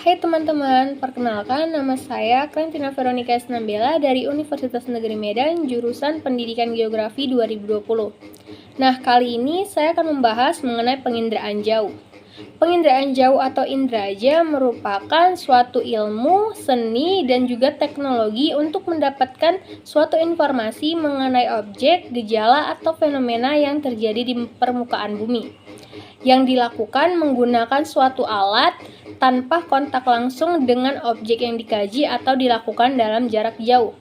Hai teman-teman, perkenalkan nama saya Clentina Veronica Snambela dari Universitas Negeri Medan, jurusan Pendidikan Geografi 2020. Nah, kali ini saya akan membahas mengenai penginderaan jauh. Penginderaan jauh atau indraja merupakan suatu ilmu, seni, dan juga teknologi untuk mendapatkan suatu informasi mengenai objek, gejala, atau fenomena yang terjadi di permukaan bumi, yang dilakukan menggunakan suatu alat tanpa kontak langsung dengan objek yang dikaji atau dilakukan dalam jarak jauh.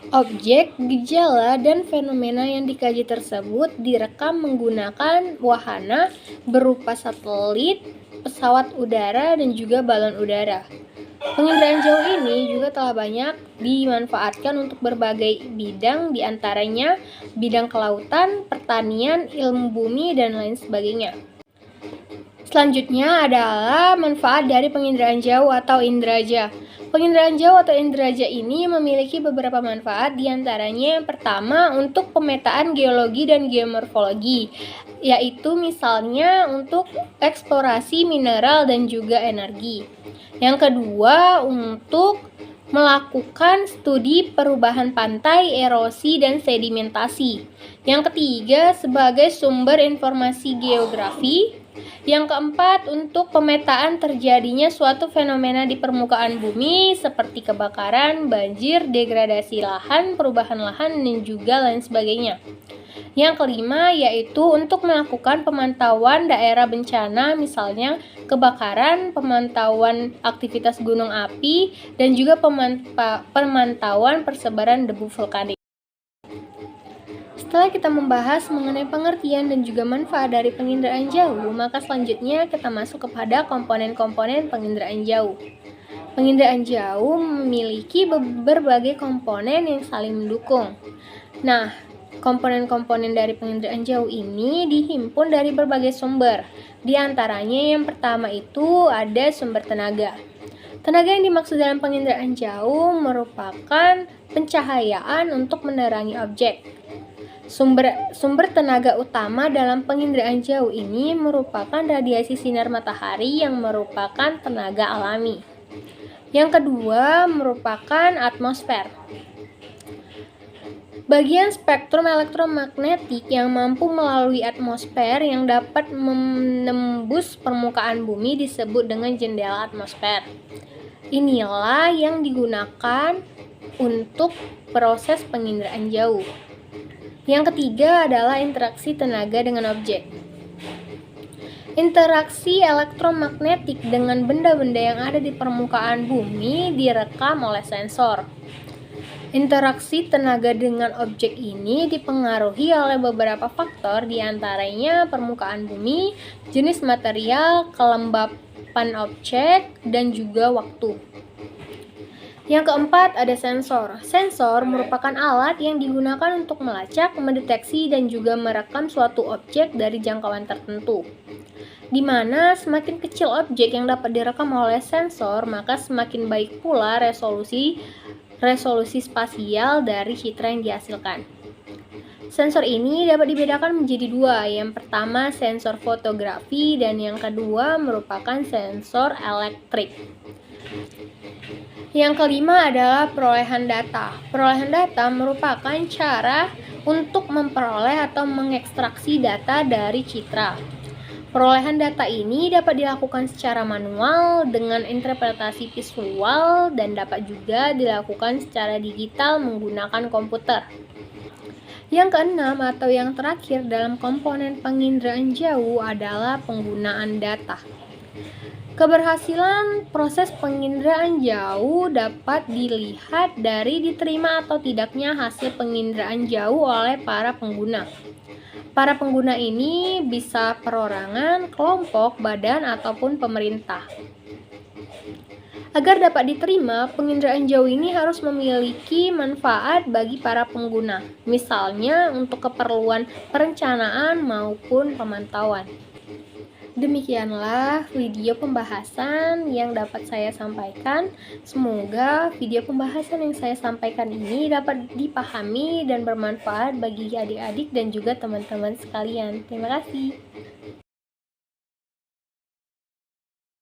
Objek, gejala, dan fenomena yang dikaji tersebut direkam menggunakan wahana berupa satelit, pesawat udara, dan juga balon udara. Penginderaan jauh ini juga telah banyak dimanfaatkan untuk berbagai bidang, diantaranya bidang kelautan, pertanian, ilmu bumi, dan lain sebagainya. Selanjutnya adalah manfaat dari penginderaan jauh atau indraja. Penginderaan jauh atau indraja ini memiliki beberapa manfaat, diantaranya yang pertama untuk pemetaan geologi dan geomorfologi, yaitu misalnya untuk eksplorasi mineral dan juga energi. Yang kedua untuk melakukan studi perubahan pantai, erosi, dan sedimentasi. Yang ketiga sebagai sumber informasi geografi. Yang keempat, untuk pemetaan terjadinya suatu fenomena di permukaan bumi seperti kebakaran, banjir, degradasi lahan, perubahan lahan, dan juga lain sebagainya. Yang kelima, yaitu untuk melakukan pemantauan daerah bencana, misalnya kebakaran, pemantauan aktivitas gunung api, dan juga pemantauan persebaran debu vulkanik. Setelah kita membahas mengenai pengertian dan juga manfaat dari penginderaan jauh, maka selanjutnya kita masuk kepada komponen-komponen penginderaan jauh. Penginderaan jauh memiliki berbagai komponen yang saling mendukung. Nah, komponen-komponen dari penginderaan jauh ini dihimpun dari berbagai sumber. Di antaranya yang pertama itu ada sumber tenaga. Tenaga yang dimaksud dalam penginderaan jauh merupakan pencahayaan untuk menerangi objek. Sumber tenaga utama dalam penginderaan jauh ini merupakan radiasi sinar matahari yang merupakan tenaga alami. Yang kedua merupakan atmosfer. Bagian spektrum elektromagnetik yang mampu melalui atmosfer yang dapat menembus permukaan bumi disebut dengan jendela atmosfer. Inilah yang digunakan untuk proses penginderaan jauh. Yang ketiga adalah interaksi tenaga dengan objek. Interaksi elektromagnetik dengan benda-benda yang ada di permukaan bumi direkam oleh sensor. Interaksi tenaga dengan objek ini dipengaruhi oleh beberapa faktor, diantaranya permukaan bumi, jenis material, kelembapan objek, dan juga waktu. Yang keempat ada sensor. Sensor merupakan alat yang digunakan untuk melacak, mendeteksi, dan juga merekam suatu objek dari jangkauan tertentu. Di mana semakin kecil objek yang dapat direkam oleh sensor, maka semakin baik pula resolusi spasial dari citra yang dihasilkan. Sensor ini dapat dibedakan menjadi dua. Yang pertama sensor fotografi dan yang kedua merupakan sensor elektrik. Yang kelima adalah perolehan data. Perolehan data merupakan cara untuk memperoleh atau mengekstraksi data dari citra. Perolehan data ini dapat dilakukan secara manual dengan interpretasi visual dan dapat juga dilakukan secara digital menggunakan komputer. Yang keenam atau yang terakhir dalam komponen penginderaan jauh adalah penggunaan data. Keberhasilan proses penginderaan jauh dapat dilihat dari diterima atau tidaknya hasil penginderaan jauh oleh para pengguna. Para pengguna ini bisa perorangan, kelompok, badan, ataupun pemerintah. Agar dapat diterima, penginderaan jauh ini harus memiliki manfaat bagi para pengguna, misalnya untuk keperluan perencanaan maupun pemantauan. Demikianlah video pembahasan yang dapat saya sampaikan. Semoga video pembahasan yang saya sampaikan ini dapat dipahami dan bermanfaat bagi adik-adik dan juga teman-teman sekalian. Terima kasih.